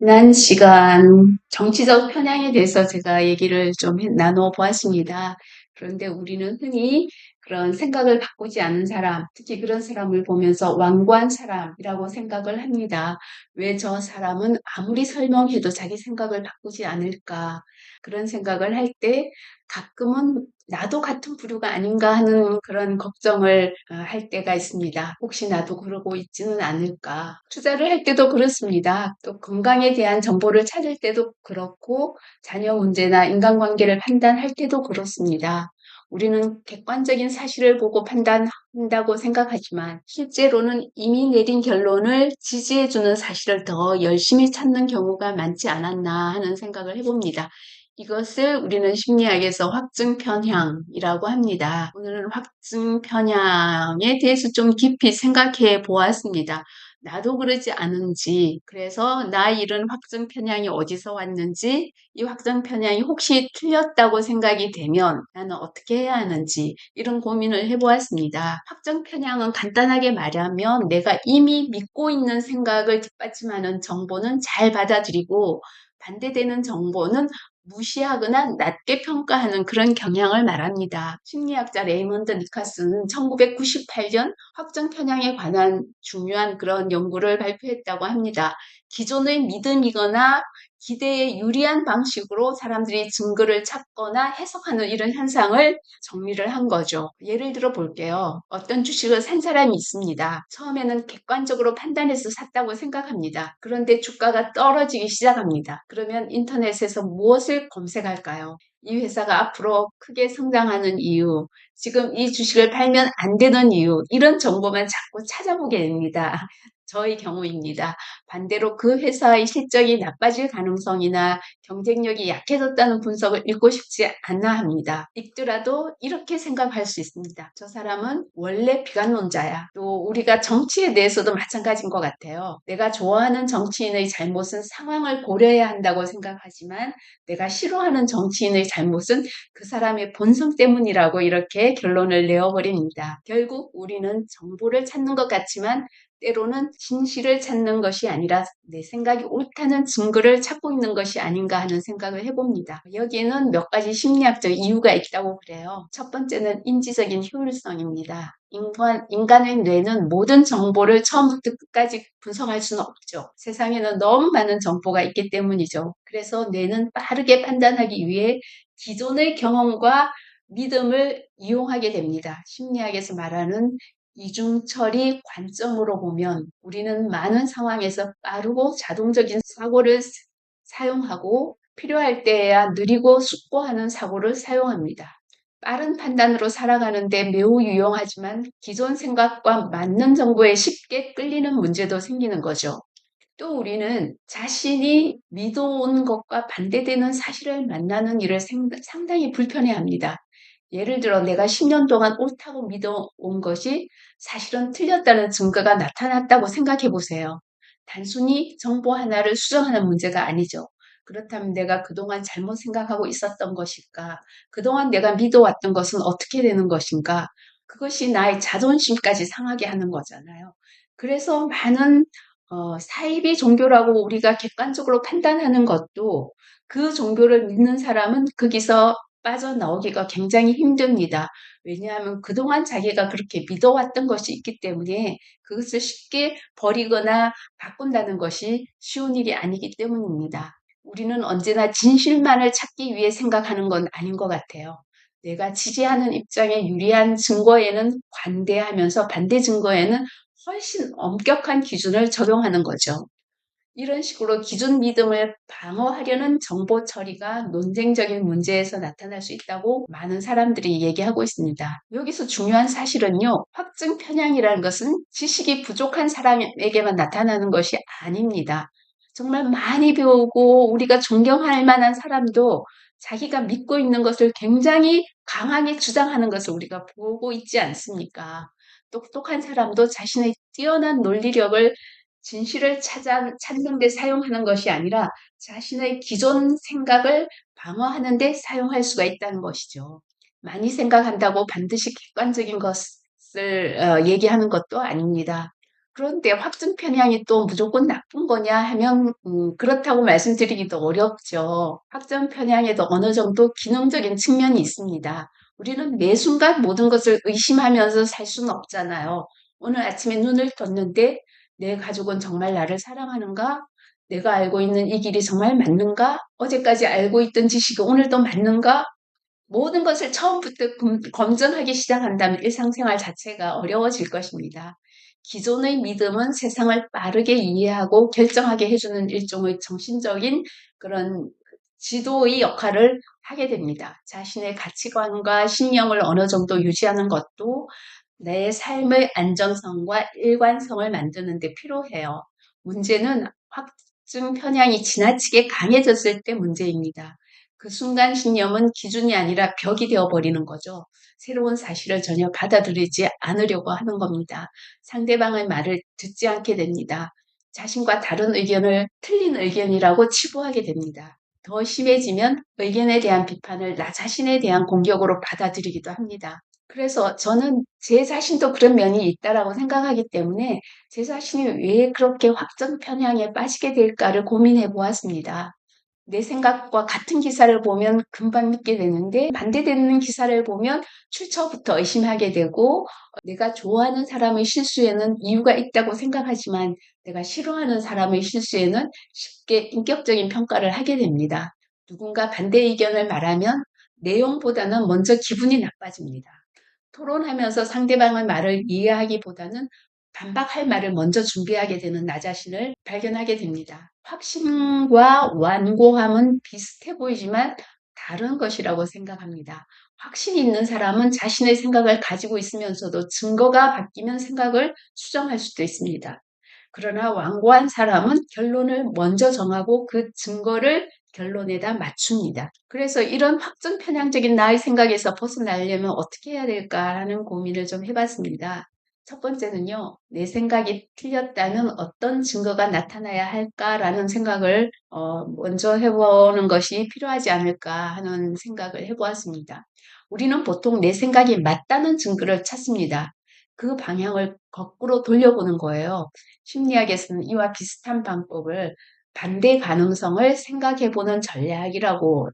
지난 시간 정치적 편향에 대해서 제가 얘기를 좀 나눠 보았습니다. 그런데 우리는 흔히 그런 생각을 바꾸지 않은 사람, 특히 그런 사람을 보면서 완고한 사람이라고 생각을 합니다. 왜 저 사람은 아무리 설명해도 자기 생각을 바꾸지 않을까? 그런 생각을 할 때 가끔은 나도 같은 부류가 아닌가 하는 그런 걱정을 할 때가 있습니다. 혹시 나도 그러고 있지는 않을까? 투자를 할 때도 그렇습니다. 또 건강에 대한 정보를 찾을 때도 그렇고 자녀 문제나 인간관계를 판단할 때도 그렇습니다. 우리는 객관적인 사실을 보고 판단한다고 생각하지만 실제로는 이미 내린 결론을 지지해주는 사실을 더 열심히 찾는 경우가 많지 않았나 하는 생각을 해봅니다. 이것을 우리는 심리학에서 확증 편향이라고 합니다. 오늘은 확증 편향에 대해서 좀 깊이 생각해 보았습니다. 나도 그러지 않은지, 그래서 나 이런 확증 편향이 어디서 왔는지, 이 확증 편향이 혹시 틀렸다고 생각이 되면 나는 어떻게 해야 하는지 이런 고민을 해보았습니다. 확증 편향은 간단하게 말하면 내가 이미 믿고 있는 생각을 뒷받침하는 정보는 잘 받아들이고 반대되는 정보는 무시하거나 낮게 평가하는 그런 경향을 말합니다. 심리학자 레이먼드 니카스는 1998년 확정 편향에 관한 중요한 그런 연구를 발표했다고 합니다. 기존의 믿음이거나 기대에 유리한 방식으로 사람들이 증거를 찾거나 해석하는 이런 현상을 정리를 한 거죠. 예를 들어 볼게요. 어떤 주식을 산 사람이 있습니다. 처음에는 객관적으로 판단해서 샀다고 생각합니다. 그런데 주가가 떨어지기 시작합니다. 그러면 인터넷에서 무엇을 검색할까요? 이 회사가 앞으로 크게 성장하는 이유, 지금 이 주식을 팔면 안 되는 이유, 이런 정보만 자꾸 찾아보게 됩니다. 저의 경우입니다. 반대로 그 회사의 실적이 나빠질 가능성이나 경쟁력이 약해졌다는 분석을 읽고 싶지 않아 합니다. 읽더라도 이렇게 생각할 수 있습니다. 저 사람은 원래 비관론자야. 또 우리가 정치에 대해서도 마찬가지인 것 같아요. 내가 좋아하는 정치인의 잘못은 상황을 고려해야 한다고 생각하지만 내가 싫어하는 정치인의 잘못은 그 사람의 본성 때문이라고 이렇게 결론을 내어버립니다. 결국 우리는 정보를 찾는 것 같지만 때로는 진실을 찾는 것이 아니라 내 생각이 옳다는 증거를 찾고 있는 것이 아닌가 하는 생각을 해봅니다. 여기에는 몇 가지 심리학적 이유가 있다고 그래요. 첫 번째는 인지적인 효율성입니다. 인간의 뇌는 모든 정보를 처음부터 끝까지 분석할 수는 없죠. 세상에는 너무 많은 정보가 있기 때문이죠. 그래서 뇌는 빠르게 판단하기 위해 기존의 경험과 믿음을 이용하게 됩니다. 심리학에서 말하는 이중처리 관점으로 보면 우리는 많은 상황에서 빠르고 자동적인 사고를 사용하고 필요할 때에야 느리고 숙고하는 사고를 사용합니다. 빠른 판단으로 살아가는데 매우 유용하지만 기존 생각과 맞는 정보에 쉽게 끌리는 문제도 생기는 거죠. 또 우리는 자신이 믿어온 것과 반대되는 사실을 만나는 일을 상당히 불편해합니다. 예를 들어 내가 10년 동안 옳다고 믿어온 것이 사실은 틀렸다는 증거가 나타났다고 생각해 보세요. 단순히 정보 하나를 수정하는 문제가 아니죠. 그렇다면 내가 그동안 잘못 생각하고 있었던 것일까? 그동안 내가 믿어왔던 것은 어떻게 되는 것인가? 그것이 나의 자존심까지 상하게 하는 거잖아요. 그래서 많은 사이비 종교라고 우리가 객관적으로 판단하는 것도 그 종교를 믿는 사람은 거기서 빠져나오기가 굉장히 힘듭니다. 왜냐하면 그동안 자기가 그렇게 믿어왔던 것이 있기 때문에 그것을 쉽게 버리거나 바꾼다는 것이 쉬운 일이 아니기 때문입니다. 우리는 언제나 진실만을 찾기 위해 생각하는 건 아닌 것 같아요. 내가 지지하는 입장에 유리한 증거에는 관대하면서 반대 증거에는 훨씬 엄격한 기준을 적용하는 거죠. 이런 식으로 기존 믿음을 방어하려는 정보 처리가 논쟁적인 문제에서 나타날 수 있다고 많은 사람들이 얘기하고 있습니다. 여기서 중요한 사실은요, 확증 편향이라는 것은 지식이 부족한 사람에게만 나타나는 것이 아닙니다. 정말 많이 배우고 우리가 존경할 만한 사람도 자기가 믿고 있는 것을 굉장히 강하게 주장하는 것을 우리가 보고 있지 않습니까? 똑똑한 사람도 자신의 뛰어난 논리력을 진실을 찾는 데 사용하는 것이 아니라 자신의 기존 생각을 방어하는 데 사용할 수가 있다는 것이죠. 많이 생각한다고 반드시 객관적인 것을 얘기하는 것도 아닙니다. 그런데 확증 편향이 또 무조건 나쁜 거냐 하면 그렇다고 말씀드리기도 어렵죠. 확증 편향에도 어느 정도 기능적인 측면이 있습니다. 우리는 매 순간 모든 것을 의심하면서 살 수는 없잖아요. 오늘 아침에 눈을 떴는데 내 가족은 정말 나를 사랑하는가? 내가 알고 있는 이 길이 정말 맞는가? 어제까지 알고 있던 지식이 오늘도 맞는가? 모든 것을 처음부터 검증하기 시작한다면 일상생활 자체가 어려워질 것입니다. 기존의 믿음은 세상을 빠르게 이해하고 결정하게 해주는 일종의 정신적인 그런 지도의 역할을 하게 됩니다. 자신의 가치관과 신념을 어느 정도 유지하는 것도 내 삶의 안정성과 일관성을 만드는 데 필요해요. 문제는 확증 편향이 지나치게 강해졌을 때 문제입니다. 그 순간 신념은 기준이 아니라 벽이 되어버리는 거죠. 새로운 사실을 전혀 받아들이지 않으려고 하는 겁니다. 상대방의 말을 듣지 않게 됩니다. 자신과 다른 의견을 틀린 의견이라고 치부하게 됩니다. 더 심해지면 의견에 대한 비판을 나 자신에 대한 공격으로 받아들이기도 합니다. 그래서 저는 제 자신도 그런 면이 있다라고 생각하기 때문에 제 자신이 왜 그렇게 확정 편향에 빠지게 될까를 고민해 보았습니다. 내 생각과 같은 기사를 보면 금방 믿게 되는데 반대되는 기사를 보면 출처부터 의심하게 되고 내가 좋아하는 사람의 실수에는 이유가 있다고 생각하지만 내가 싫어하는 사람의 실수에는 쉽게 인격적인 평가를 하게 됩니다. 누군가 반대 의견을 말하면 내용보다는 먼저 기분이 나빠집니다. 토론하면서 상대방의 말을 이해하기보다는 반박할 말을 먼저 준비하게 되는 나 자신을 발견하게 됩니다. 확신과 완고함은 비슷해 보이지만 다른 것이라고 생각합니다. 확신이 있는 사람은 자신의 생각을 가지고 있으면서도 증거가 바뀌면 생각을 수정할 수도 있습니다. 그러나 완고한 사람은 결론을 먼저 정하고 그 증거를 결론에다 맞춥니다. 그래서 이런 확정 편향적인 나의 생각에서 벗어나려면 어떻게 해야 될까라는 고민을 좀 해봤습니다. 첫 번째는요, 내 생각이 틀렸다면 어떤 증거가 나타나야 할까라는 생각을 먼저 해보는 것이 필요하지 않을까 하는 생각을 해보았습니다. 우리는 보통 내 생각이 맞다는 증거를 찾습니다. 그 방향을 거꾸로 돌려보는 거예요. 심리학에서는 이와 비슷한 방법을 반대 가능성을 생각해보는 전략이라고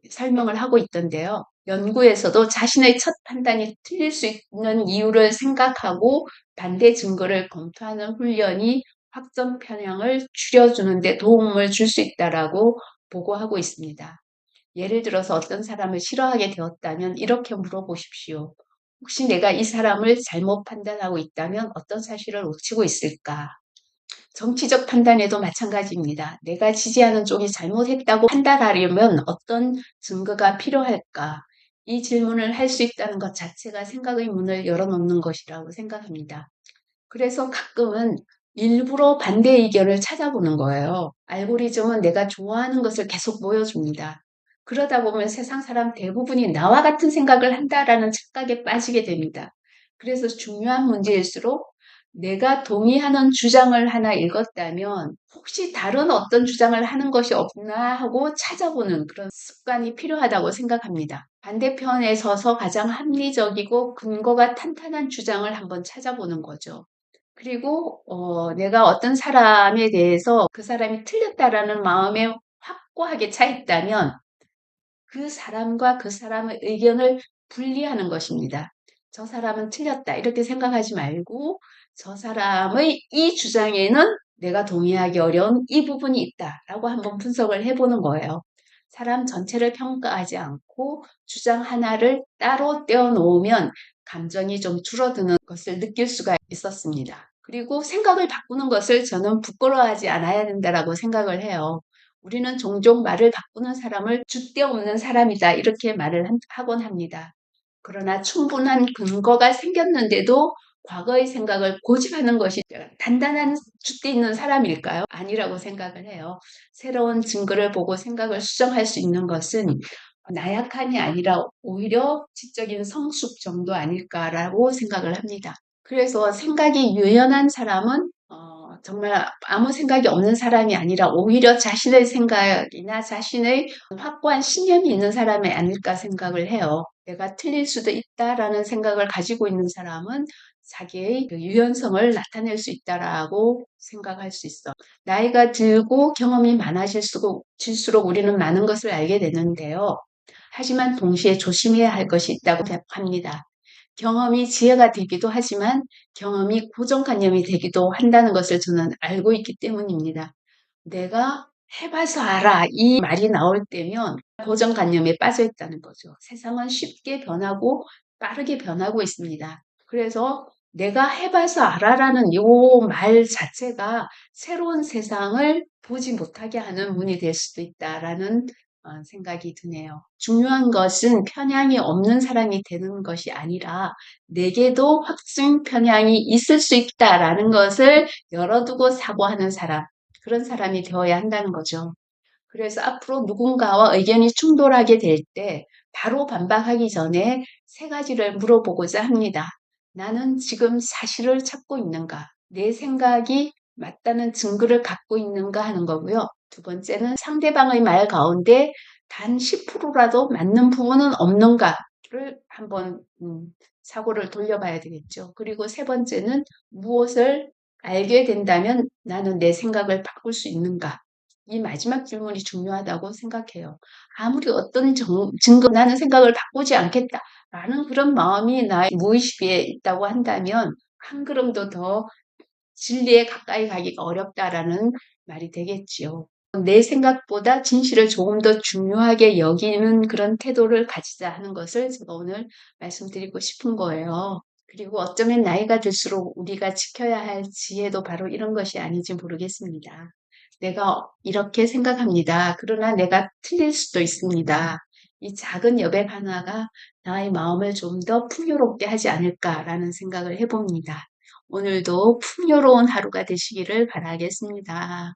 설명을 하고 있던데요. 연구에서도 자신의 첫 판단이 틀릴 수 있는 이유를 생각하고 반대 증거를 검토하는 훈련이 확정 편향을 줄여주는 데 도움을 줄 수 있다라고 보고하고 있습니다. 예를 들어서 어떤 사람을 싫어하게 되었다면 이렇게 물어보십시오. 혹시 내가 이 사람을 잘못 판단하고 있다면 어떤 사실을 놓치고 있을까? 정치적 판단에도 마찬가지입니다. 내가 지지하는 쪽이 잘못했다고 판단하려면 어떤 증거가 필요할까? 이 질문을 할 수 있다는 것 자체가 생각의 문을 열어놓는 것이라고 생각합니다. 그래서 가끔은 일부러 반대 의견을 찾아보는 거예요. 알고리즘은 내가 좋아하는 것을 계속 보여줍니다. 그러다 보면 세상 사람 대부분이 나와 같은 생각을 한다라는 착각에 빠지게 됩니다. 그래서 중요한 문제일수록 내가 동의하는 주장을 하나 읽었다면 혹시 다른 어떤 주장을 하는 것이 없나 하고 찾아보는 그런 습관이 필요하다고 생각합니다. 반대편에 서서 가장 합리적이고 근거가 탄탄한 주장을 한번 찾아보는 거죠. 그리고 내가 어떤 사람에 대해서 그 사람이 틀렸다라는 마음에 확고하게 차 있다면 그 사람과 그 사람의 의견을 분리하는 것입니다. 저 사람은 틀렸다 이렇게 생각하지 말고 저 사람의 이 주장에는 내가 동의하기 어려운 이 부분이 있다라고 한번 분석을 해보는 거예요. 사람 전체를 평가하지 않고 주장 하나를 따로 떼어놓으면 감정이 좀 줄어드는 것을 느낄 수가 있었습니다. 그리고 생각을 바꾸는 것을 저는 부끄러워하지 않아야 된다라고 생각을 해요. 우리는 종종 말을 바꾸는 사람을 줏대 없는 사람이다 이렇게 말을 하곤 합니다. 그러나 충분한 근거가 생겼는데도 과거의 생각을 고집하는 것이 단단한 줏대 있는 사람일까요? 아니라고 생각을 해요. 새로운 증거를 보고 생각을 수정할 수 있는 것은 나약함이 아니라 오히려 지적인 성숙 정도 아닐까라고 생각을 합니다. 그래서 생각이 유연한 사람은 정말 아무 생각이 없는 사람이 아니라 오히려 자신의 생각이나 자신의 확고한 신념이 있는 사람이 아닐까 생각을 해요. 내가 틀릴 수도 있다라는 생각을 가지고 있는 사람은 자기의 그 유연성을 나타낼 수 있다라고 생각할 수 있어. 나이가 들고 경험이 많아질수록 우리는 많은 것을 알게 되는데요. 하지만 동시에 조심해야 할 것이 있다고 생각합니다. 경험이 지혜가 되기도 하지만 경험이 고정관념이 되기도 한다는 것을 저는 알고 있기 때문입니다. 내가 해봐서 알아. 이 말이 나올 때면 고정관념에 빠져 있다는 거죠. 세상은 쉽게 변하고 빠르게 변하고 있습니다. 그래서 내가 해봐서 알아라는 이 말 자체가 새로운 세상을 보지 못하게 하는 문이 될 수도 있다라는 생각이 드네요. 중요한 것은 편향이 없는 사람이 되는 것이 아니라 내게도 확증 편향이 있을 수 있다라는 것을 열어두고 사고하는 사람. 그런 사람이 되어야 한다는 거죠. 그래서 앞으로 누군가와 의견이 충돌하게 될 때 바로 반박하기 전에 세 가지를 물어보고자 합니다. 나는 지금 사실을 찾고 있는가? 내 생각이 맞다는 증거를 갖고 있는가 하는 거고요. 두 번째는 상대방의 말 가운데 단 10%라도 맞는 부분은 없는가를 한번 사고를 돌려봐야 되겠죠. 그리고 세 번째는 무엇을 알게 된다면 나는 내 생각을 바꿀 수 있는가? 이 마지막 질문이 중요하다고 생각해요. 아무리 어떤 증거, 나는 생각을 바꾸지 않겠다라는 그런 마음이 나의 무의식에 있다고 한다면 한 걸음도 더 진리에 가까이 가기가 어렵다라는 말이 되겠지요. 내 생각보다 진실을 조금 더 중요하게 여기는 그런 태도를 가지자 하는 것을 제가 오늘 말씀드리고 싶은 거예요. 그리고 어쩌면 나이가 들수록 우리가 지켜야 할 지혜도 바로 이런 것이 아닌지 모르겠습니다. 내가 이렇게 생각합니다. 그러나 내가 틀릴 수도 있습니다. 이 작은 여백 하나가 나의 마음을 좀 더 풍요롭게 하지 않을까라는 생각을 해봅니다. 오늘도 풍요로운 하루가 되시기를 바라겠습니다.